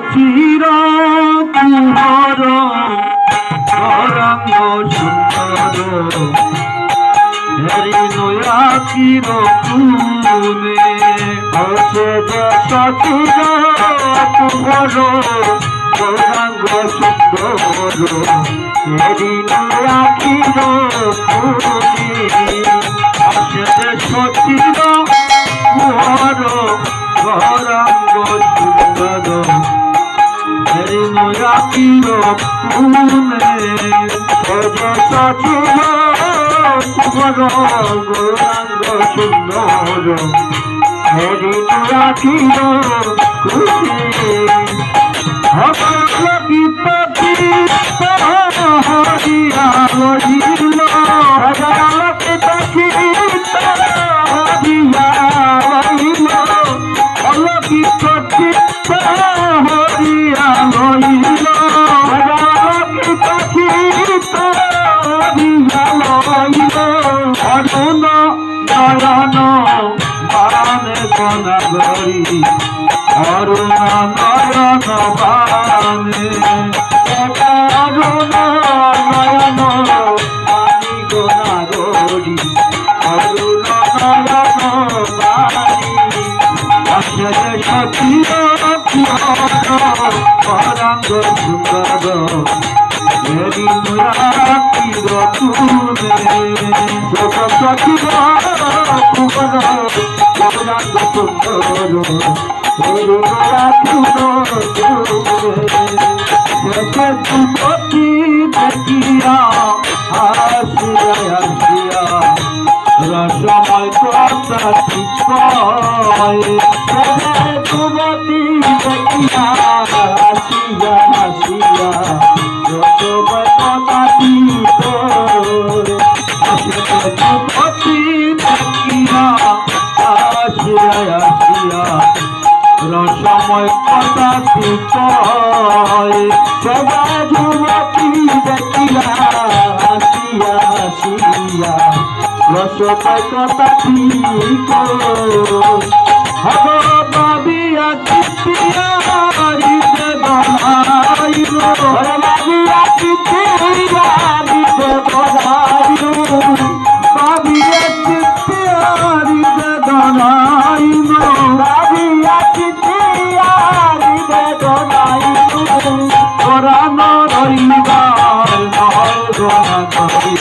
চির কুহর গৌরাঙ্গ সুন্দর হেরি নয়া চির কুনে আছে যে সচির কুহর গৌরাঙ্গ সুন্দর হেরি নয়া চির কুনে আছে যে সচির কুহর গৌরাঙ্গ সুন্দর হেরি নয়া চির কুনে সচির গৌরাঙ্গ সুন্দর হেরি নয়া চির কুনে হকি পাখি হরিয়া লইল হকি পাখি হরিয়া লইল অলকি পাখি হরিয়া লইল অলকি পাখি হরিয়া লইল অরুণ নয়ন বানে গনাগরি অরুণ নয়ন বানে অরুণ নয়ন বাণী গনাগরি অরুণ নয়ন বাণী আসে সচির গৌরাঙ্গ সুন্দর হেরি নয়া চির কুনে সচির গৌরাঙ্গ সুন্দর হেরি নয়া চির কুনে যুবতী দেখিয়া হাসিয়া হাসিয়া রসময় কথা ঠিক যুবতী দেখিয়া হাসিয়া হাসিয়া রসময় কথা ঠিক যুবতী দেখিয়া হাসিয়া হাসিয়া রসময় কথা ঠিক সদা যুবতী দেখিয়া হাসিয়া হাসিয়া রসময় কথা ঠিক হব বাবিয়া চিঠিয়া হরিতে বনাইল বাবিয়া চিঠিয়া হরিতে বনাইল বাবিয়া চিঠিয়া হরিতে বনাইল বাবিয়া চিঠিয়া হরিতে বনাইল কোরআন রইবার নয় গোনা করি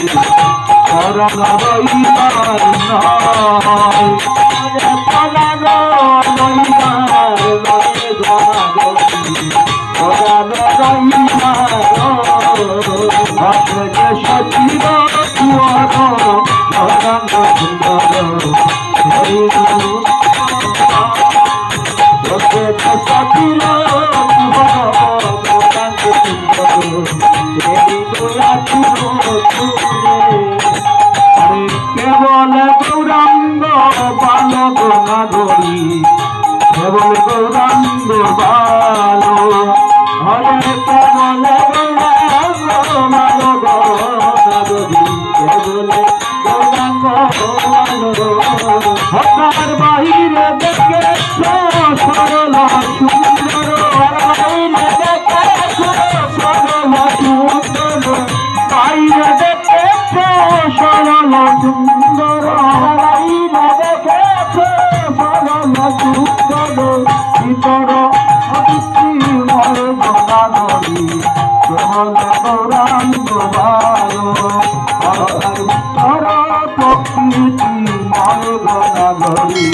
কোরআন রইবার নয় কোরআন রইবার নয় গোনা করি কোরআন রইবার আছে যে সচির কুহর গৌরাঙ্গ সুন্দর হেরি সচির কুহর গৌরাঙ্গ সুন্দর হেরি নয়া চির কুনে কেবল গৌরাঙ্গ বাল গনাগরি কেবল গৌরাঙ্গ বাল হরে কেবল গৌরাঙ্গ বাল গনাগরি কেবল গৌরাঙ্গ বাল হতার বাহিরে দেখে সরল সুন্দর বাহিরে দেখে সরল সুন্দর বাইরে দেখে সরল সুন্দর বাইরে দেখে সরল সুন্দর ভিতর অবৃত্তিময় গনাগরি কেবল গৌরাঙ্গ বাল প্রকৃতিময় গনাগরি